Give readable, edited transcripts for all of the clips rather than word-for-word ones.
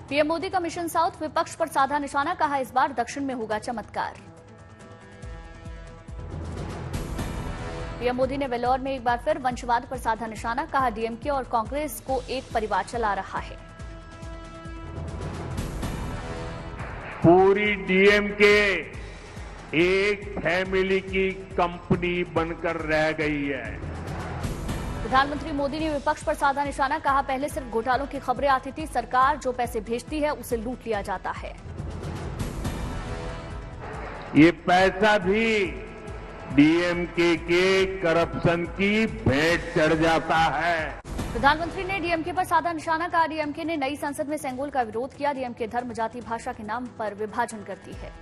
PM Modi का mission south, विपक्ष पर साधा निशाना, कहा इस बार दक्षिण में होगा चमत्कार। पीएम मोदी ने वेल्लोर में एक बार फिर वंशवाद पर साधा निशाना, कहा डीएमके और कांग्रेस को एक परिवार चला रहा है। पूरी डीएमके एक फैमिली की कंपनी बनकर रह गई है। प्रधानमंत्री मोदी ने विपक्ष पर साधा निशाना, कहा पहले सिर्फ घोटालों की खबरें आती थी, सरकार जो पैसे भेजती है उसे लूट लिया जाता है। ये पैसा भी डीएमके के करप्शन की भेंट चढ़ जाता है। प्रधानमंत्री ने डीएमके पर साधा निशाना, कहा डीएमके ने नई संसद में सेंगोल का विरोध किया, डीएमके धर्म, जाति, भाषा के नाम पर विभाजन करती है।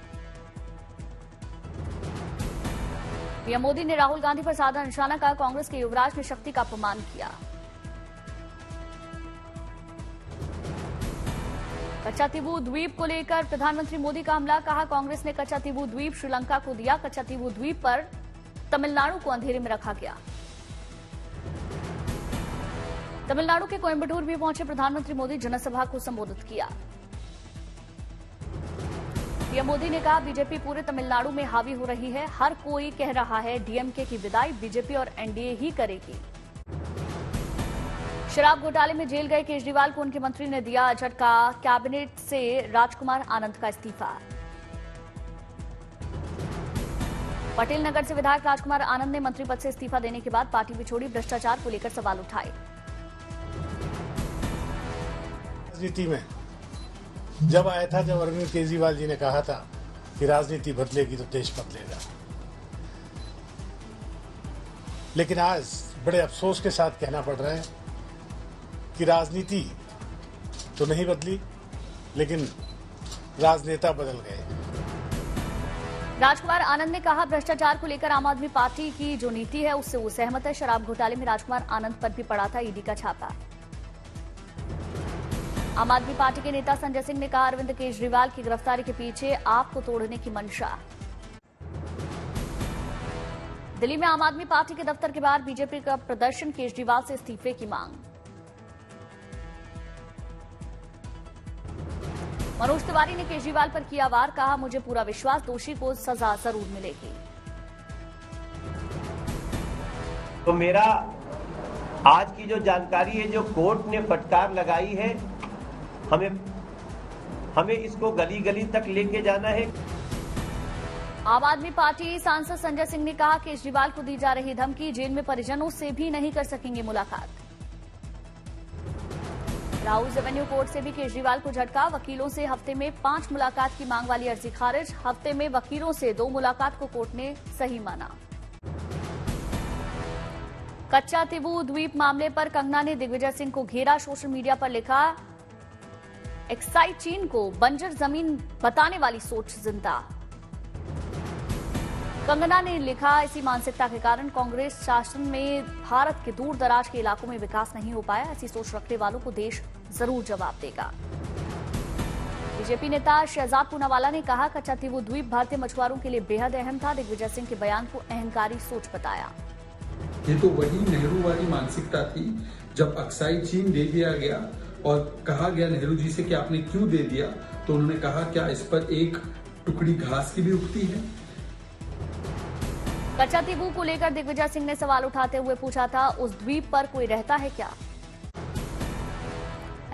पीएम मोदी ने राहुल गांधी पर साधा निशाना, कहा कांग्रेस के युवराज ने शक्ति का अपमान किया। कच्चातीबू द्वीप को लेकर प्रधानमंत्री मोदी का हमला, कहा कांग्रेस ने कच्चातीबू द्वीप श्रीलंका को दिया, कच्चातीबू द्वीप पर तमिलनाडु को अंधेरे में रखा गया। तमिलनाडु के कोयंबटूर भी पहुंचे प्रधानमंत्री मोदी, जनसभा को संबोधित किया। पीएम मोदी ने कहा बीजेपी पूरे तमिलनाडु में हावी हो रही है, हर कोई कह रहा है डीएमके की विदाई बीजेपी और एनडीए ही करेगी। शराब घोटाले में जेल गए केजरीवाल को उनके मंत्री ने दिया झटका, कैबिनेट से राजकुमार आनंद का इस्तीफा। पटेल नगर से विधायक राजकुमार आनंद ने मंत्री पद से इस्तीफा देने के बाद पार्टी भी छोड़ी, भ्रष्टाचार को लेकर सवाल उठाए। राजनीति में जब आया था, जब अरविंद केजरीवाल जी ने कहा था कि राजनीति बदलेगी तो देश बदलेगा, लेकिन आज बड़े अफसोस के साथ कहना पड़ रहा है कि राजनीति तो नहीं बदली, लेकिन राजनेता बदल गए। राजकुमार आनंद ने कहा भ्रष्टाचार को लेकर आम आदमी पार्टी की जो नीति है उससे वो सहमत है। शराब घोटाले में राजकुमार आनंद पर भी पड़ा था ईडी का छापा। आम आदमी पार्टी के नेता संजय सिंह ने कहा अरविंद केजरीवाल की गिरफ्तारी के पीछे आपको तोड़ने की मंशा। दिल्ली में आम आदमी पार्टी के दफ्तर के बाहर बीजेपी का प्रदर्शन, केजरीवाल से इस्तीफे की मांग। मनोज तिवारी ने केजरीवाल पर किया वार, कहा मुझे पूरा विश्वास दोषी को सजा जरूर मिलेगी। तो मेरा आज की जो जानकारी है, जो कोर्ट ने फटकार लगाई है, हमें इसको गली गली तक लेके जाना है। आम आदमी पार्टी सांसद संजय सिंह ने कहा केजरीवाल को दी जा रही धमकी, जेल में परिजनों से भी नहीं कर सकेंगे मुलाकात। राउज एवेन्यू कोर्ट से भी केजरीवाल को झटका, वकीलों से हफ्ते में 5 मुलाकात की मांग वाली अर्जी खारिज, हफ्ते में वकीलों से 2 मुलाकात को कोर्ट ने सही माना। कच्चातीबू द्वीप मामले पर कंगना ने दिग्विजय सिंह को घेरा, सोशल मीडिया पर लिखा एक्साइड चीन को बंजर जमीन बताने वाली सोच जिंदा। कंगना ने लिखा इसी मानसिकता के कारण कांग्रेस शासन में भारत के दूर दराज के इलाकों में विकास नहीं हो पाया, ऐसी सोच रखने वालों को देश जरूर जवाब देगा। बीजेपी नेता शहजाद पूनावाला ने कहा कच्चातीबू द्वीप भारतीय मछुआरों के लिए बेहद अहम था, दिग्विजय सिंह के बयान को अहंकारी सोच बताया। ये तो वही नेहरू वाली मानसिकता थी, जब अक्साई चीन दे दिया गया और कहा गया नेहरू जी से कि आपने क्यों दे दिया, तो उन्होंने कहा क्या इस पर एक टुकड़ी घास की भी उगती है। कच्चातीबू को लेकर दिग्विजय सिंह ने सवाल उठाते हुए पूछा था उस द्वीप पर कोई रहता है क्या।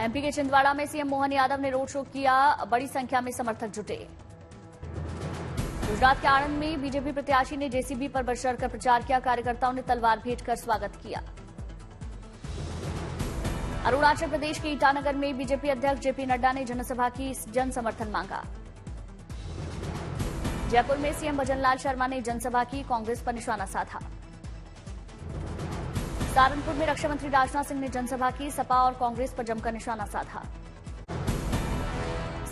एमपी के छिंदवाड़ा में सीएम मोहन यादव ने रोड शो किया, बड़ी संख्या में समर्थक जुटे। गुजरात के आणंद में बीजेपी प्रत्याशी ने जेसीबी पर बढ़ चढ़कर प्रचार किया, कार्यकर्ताओं ने तलवार भेंट कर स्वागत किया। अरुणाचल प्रदेश के ईटानगर में बीजेपी अध्यक्ष जेपी नड्डा ने जनसभा की जन समर्थन मांगा। जयपुर में सीएम भजनलाल शर्मा ने जनसभा की, कांग्रेस पर निशाना साधा। सहारनपुर में रक्षा मंत्री राजनाथ सिंह ने जनसभा की, सपा और कांग्रेस पर जमकर निशाना साधा।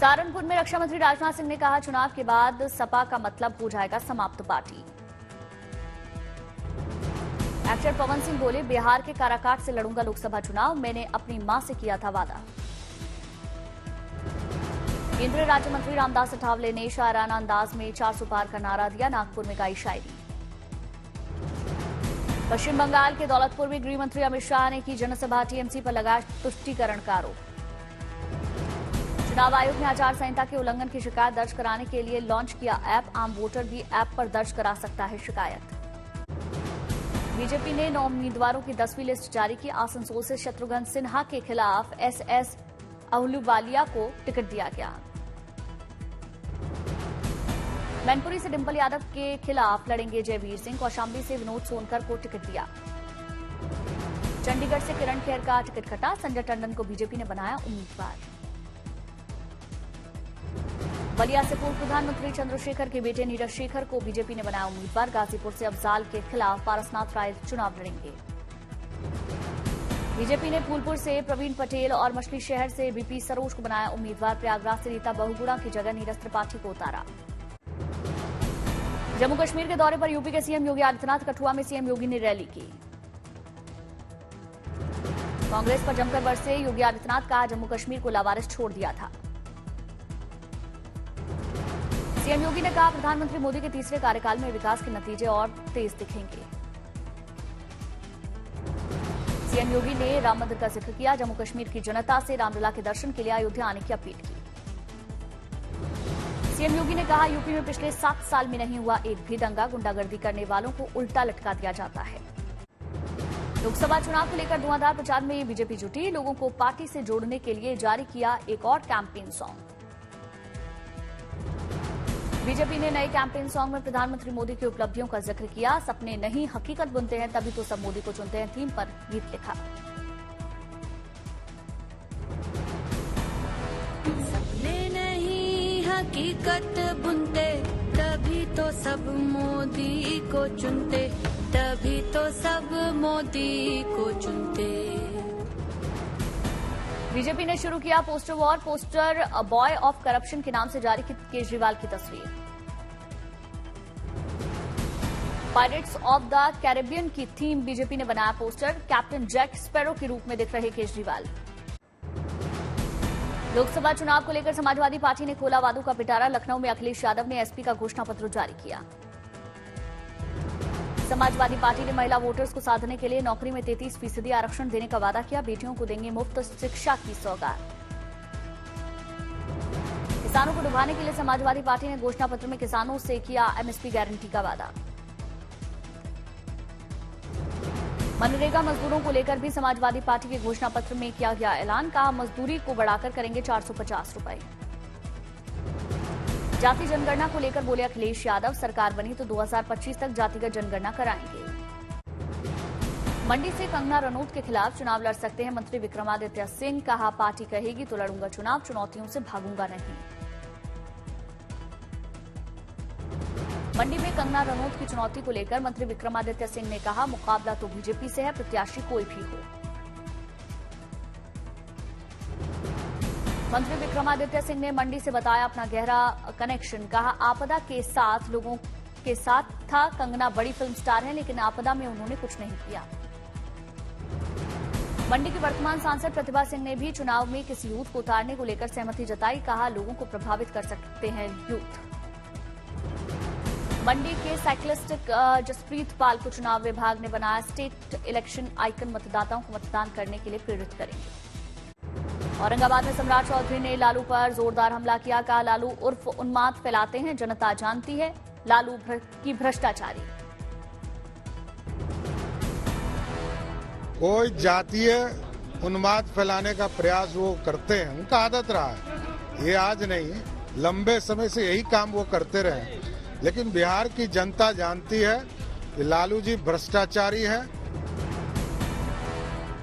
सहारनपुर में रक्षा मंत्री राजनाथ सिंह ने कहा चुनाव के बाद सपा का मतलब हो जाएगा समाप्त पार्टी। एक्टर पवन सिंह बोले बिहार के काराकाट से लड़ूंगा लोकसभा चुनाव, मैंने अपनी मां से किया था वादा। केंद्रीय राज्य मंत्री रामदास अठावले ने शायराना अंदाज में 400 पार का नारा दिया, नागपुर में गाई शायरी। पश्चिम बंगाल के दौलतपुर में गृह मंत्री अमित शाह ने की जनसभा, टीएमसी पर लगा तुष्टीकरण का आरोप। चुनाव आयोग ने आचार संहिता के उल्लंघन की शिकायत दर्ज कराने के लिए लॉन्च किया ऐप। आम वोटर भी ऐप पर दर्ज करा सकता है शिकायत। बीजेपी ने 9 उम्मीदवारों की 10वीं लिस्ट जारी की। आसनसोल से शत्रुघ्न सिन्हा के खिलाफ एसएस अहलूवालिया को टिकट दिया गया। मैनपुरी से डिंपल यादव के खिलाफ लड़ेंगे जयवीर सिंह। कौशाम्बी से विनोद सोनकर को टिकट दिया। चंडीगढ़ से किरण खेर का टिकट कटा। संजय टंडन को बीजेपी ने बनाया उम्मीदवार। बलिया से पूर्व प्रधानमंत्री चंद्रशेखर के बेटे नीरज शेखर को बीजेपी ने बनाया उम्मीदवार। गाजीपुर से अफजाल के खिलाफ पारसनाथ राय चुनाव लड़ेंगे। बीजेपी ने फूलपुर से प्रवीण पटेल और मछली शहर से बीपी सरोज को बनाया उम्मीदवार। प्रयागराज से रीता बहुगुणा की जगह नीरज त्रिपाठी को उतारा। जम्मू कश्मीर के दौरे पर यूपी के सीएम योगी आदित्यनाथ। कठुआ में सीएम योगी ने रैली की। कांग्रेस पर जमकर बरसे योगी आदित्यनाथ। कहा जम्मू कश्मीर को लावारिस छोड़ दिया था। सीएम योगी ने कहा प्रधानमंत्री मोदी के तीसरे कार्यकाल में विकास के नतीजे और तेज दिखेंगे। सीएम योगी ने राम मंदिर का जिक्र किया। जम्मू कश्मीर की जनता से रामलला के दर्शन के लिए अयोध्या आने की अपील की। सीएम योगी ने कहा यूपी में पिछले 7 साल में नहीं हुआ एक भी दंगा। गुंडागर्दी करने वालों को उल्टा लटका दिया जाता है। लोकसभा चुनाव को लेकर धुआंधार प्रचार में बीजेपी जुटी। लोगों को पार्टी से जोड़ने के लिए जारी किया एक और कैंपेन सॉन्ग। बीजेपी ने नए कैंपेन सॉन्ग में प्रधानमंत्री मोदी की उपलब्धियों का जिक्र किया। सपने नहीं हकीकत बुनते हैं तभी तो सब मोदी को चुनते हैं थीम पर गीत लिखा। सपने नहीं हकीकत बुनते तभी तो सब मोदी को चुनते, तभी तो सब मोदी को चुनते। बीजेपी ने शुरू किया poster war. Poster boy of corruption के नाम से जारी की केजरीवाल की तस्वीर। पायरेट्स ऑफ द कैरेबियन की थीम बीजेपी ने बनाया पोस्टर। कैप्टन जैक स्पैरो के रूप में दिख रहे केजरीवाल। लोकसभा चुनाव को लेकर समाजवादी पार्टी ने खोला वादों का पिटारा। लखनऊ में अखिलेश यादव ने एसपी का घोषणा पत्र जारी किया। समाजवादी पार्टी ने महिला वोटर्स को साधने के लिए नौकरी में 33% आरक्षण देने का वादा किया। बेटियों को देंगे मुफ्त शिक्षा की सौगात। किसानों को डुबाने के लिए समाजवादी पार्टी ने घोषणा पत्र में किसानों से किया एमएसपी गारंटी का वादा। मनरेगा मजदूरों को लेकर भी समाजवादी पार्टी के घोषणा पत्र में किया गया ऐलान। कहा मजदूरी को बढ़ाकर करेंगे 450 रुपए। जाति जनगणना को लेकर बोले अखिलेश यादव सरकार बनी तो 2025 तक जातिगत जनगणना कराएंगे। मंडी से कंगना रनौत के खिलाफ चुनाव लड़ सकते हैं मंत्री विक्रमादित्य सिंह। कहा पार्टी कहेगी तो लड़ूंगा चुनाव, चुनौतियों से भागूंगा नहीं। मंडी में कंगना रनौत की चुनौती को लेकर मंत्री विक्रमादित्य सिंह ने कहा मुकाबला तो बीजेपी से है, प्रत्याशी कोई भी हो। मंत्री विक्रमादित्य सिंह ने मंडी से बताया अपना गहरा कनेक्शन। कहा आपदा के साथ लोगों के साथ था। कंगना बड़ी फिल्म स्टार है लेकिन आपदा में उन्होंने कुछ नहीं किया। मंडी की वर्तमान सांसद प्रतिभा सिंह ने भी चुनाव में किसी यूथ को उतारने को लेकर सहमति जताई। कहा लोगों को प्रभावित कर सकते हैं यूथ। मंडी के साइक्लिस्ट जसप्रीत पाल को चुनाव विभाग ने बनाया स्टेट इलेक्शन आइकन। मतदाताओं को मतदान करने के लिए प्रेरित करेंगे। औरंगाबाद में सम्राट चौधरी ने लालू पर जोरदार हमला किया। कहा लालू उर्फ उन्माद फैलाते हैं, जनता जानती है लालू की भ्रष्टाचारी। कोई जातीय उन्माद फैलाने का प्रयास वो करते हैं, उनका आदत रहा है। ये आज नहीं, लंबे समय से यही काम वो करते रहे। लेकिन बिहार की जनता जानती है कि लालू जी भ्रष्टाचारी है।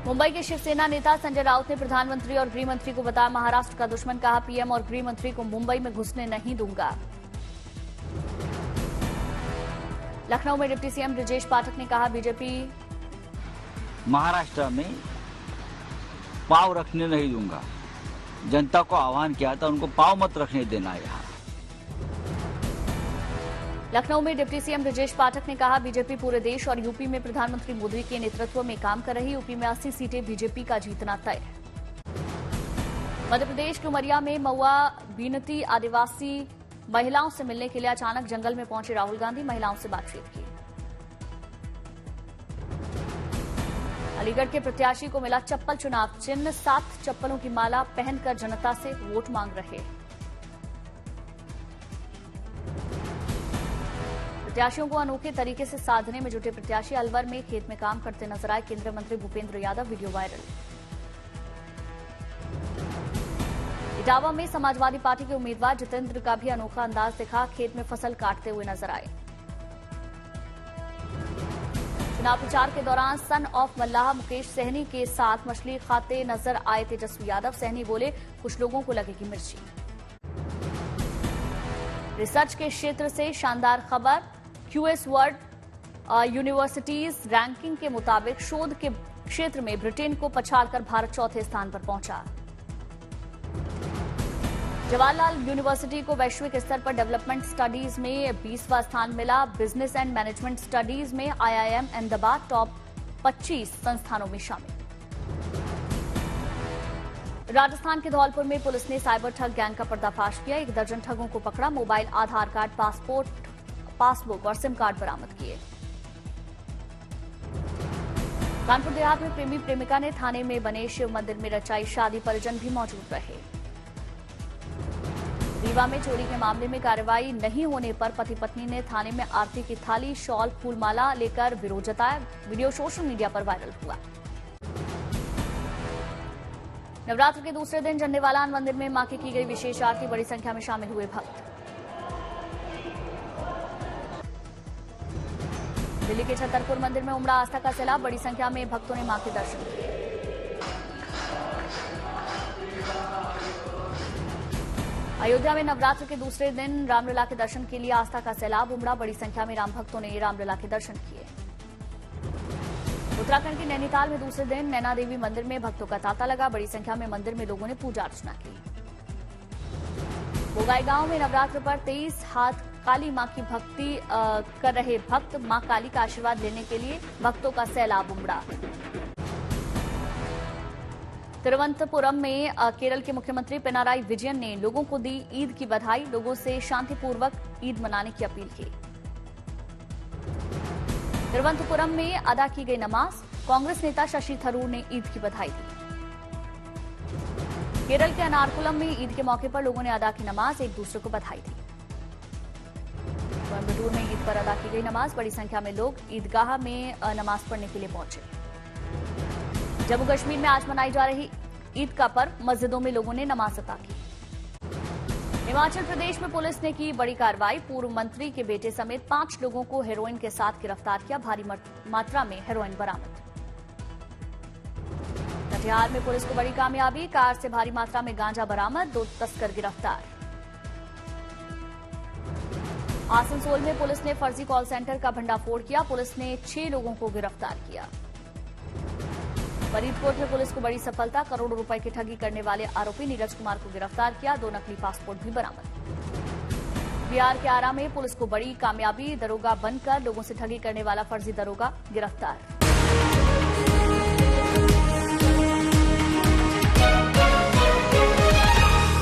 मुंबई के शिवसेना नेता संजय राउत ने प्रधानमंत्री और गृह मंत्री को बताया महाराष्ट्र का दुश्मन। कहा पीएम और गृह मंत्री को मुंबई में घुसने नहीं दूंगा। लखनऊ में डिप्टी सीएम ब्रजेश पाठक ने कहा बीजेपी महाराष्ट्र में पांव रखने नहीं दूंगा। जनता को आह्वान किया था उनको पांव मत रखने देना। यहाँ लखनऊ में डिप्टी सीएम ब्रजेश पाठक ने कहा बीजेपी पूरे देश और यूपी में प्रधानमंत्री मोदी के नेतृत्व में काम कर रही। यूपी में 80 सीटें बीजेपी का जीतना तय। मध्य प्रदेश के उमरिया में महुआ बीनती आदिवासी महिलाओं से मिलने के लिए अचानक जंगल में पहुंचे राहुल गांधी। महिलाओं से बातचीत की। अलीगढ़ के प्रत्याशी को मिला चप्पल चुनाव चिन्ह, 7 चप्पलों की माला पहनकर जनता से वोट मांग रहे। प्रत्याशियों को अनोखे तरीके से साधने में जुटे प्रत्याशी अलवर में खेत में काम करते नजर आए। केंद्रीय मंत्री भूपेंद्र यादव, वीडियो वायरल। इटावा में समाजवादी पार्टी के उम्मीदवार जितेंद्र का भी अनोखा अंदाज दिखा, खेत में फसल काटते हुए नजर आए। चुनाव प्रचार के दौरान सन ऑफ मल्लाह मुकेश सहनी के साथ मछली खाते नजर आए तेजस्वी यादव। सहनी बोले, कुछ लोगों को लगेगी मिर्ची। रिसर्च के क्षेत्र से शानदार खबर, क्यूएस वर्ल्ड यूनिवर्सिटीज रैंकिंग के मुताबिक शोध के क्षेत्र में ब्रिटेन को पछाड़कर भारत चौथे स्थान पर पहुंचा। जवाहरलाल यूनिवर्सिटी को वैश्विक स्तर पर डेवलपमेंट स्टडीज में 20वां स्थान मिला। बिजनेस एंड मैनेजमेंट स्टडीज में आईआईएम अहमदाबाद टॉप 25 संस्थानों में शामिल। राजस्थान के धौलपुर में पुलिस ने साइबर ठग गैंग का पर्दाफाश किया। 1 दर्जन ठगों को पकड़ा। मोबाइल, आधार कार्ड, पासबुक और सिम कार्ड बरामद किए। कानपुर देहात में प्रेमी प्रेमिका ने थाने में बने शिव मंदिर में रचाई शादी, परिजन भी मौजूद रहे। रीवा में चोरी के मामले में कार्रवाई नहीं होने पर पति पत्नी ने थाने में आरती की थाली, शॉल, फूलमाला लेकर विरोध जताया। वीडियो सोशल मीडिया पर वायरल हुआ। नवरात्र के दूसरे दिन झंडेवालान मंदिर में मां की गई विशेष आरती, बड़ी संख्या में शामिल हुए भक्त। दिल्ली के छतरपुर मंदिर में उमड़ा आस्था का सैलाब, बड़ी संख्या में भक्तों ने मां के दर्शन किए। अयोध्या में नवरात्र के दूसरे दिन रामलला के दर्शन के लिए आस्था का सैलाब उमड़ा, बड़ी संख्या में राम भक्तों ने रामलला के दर्शन किए। उत्तराखंड के नैनीताल में दूसरे दिन नैना देवी मंदिर में भक्तों का तांता लगा, बड़ी संख्या में मंदिर में लोगों ने पूजा अर्चना की। बोगाई गांव में नवरात्र पर 23 हाथ काली मां की भक्ति कर रहे भक्त, मां काली का आशीर्वाद लेने के लिए भक्तों का सैलाब उमड़ा। तिरुवनंतपुरम में केरल के मुख्यमंत्री पिनाराई विजयन ने लोगों को दी ईद की बधाई, लोगों से शांतिपूर्वक ईद मनाने की अपील की। तिरुवनंतपुरम में अदा की गई नमाज, कांग्रेस नेता शशि थरूर ने ईद की बधाई दी। केरल के अनारकुलम में ईद के मौके पर लोगों ने अदा की नमाज, एक दूसरे को बधाई दी। कोयम्बटूर में ईद पर अदा की गई नमाज, बड़ी संख्या में लोग ईदगाह में नमाज पढ़ने के लिए पहुंचे। जम्मू कश्मीर में आज मनाई जा रही ईद का पर्व, मस्जिदों में लोगों ने नमाज अता की। हिमाचल प्रदेश में पुलिस ने की बड़ी कार्रवाई, पूर्व मंत्री के बेटे समेत 5 लोगों को हेरोइन के साथ गिरफ्तार किया, भारी मात्रा में हेरोइन बरामद। कटिहार में पुलिस को बड़ी कामयाबी, कार से भारी मात्रा में गांजा बरामद, 2 तस्कर गिरफ्तार। आसनसोल में पुलिस ने फर्जी कॉल सेंटर का भंडाफोड़ किया, पुलिस ने 6 लोगों को गिरफ्तार किया। फरीदकोट में पुलिस को बड़ी सफलता, करोड़ों रुपए की ठगी करने वाले आरोपी नीरज कुमार को गिरफ्तार किया, 2 नकली पासपोर्ट भी बरामद। बिहार के आरा में पुलिस को बड़ी कामयाबी, दरोगा बनकर लोगों से ठगी करने वाला फर्जी दरोगा गिरफ्तार।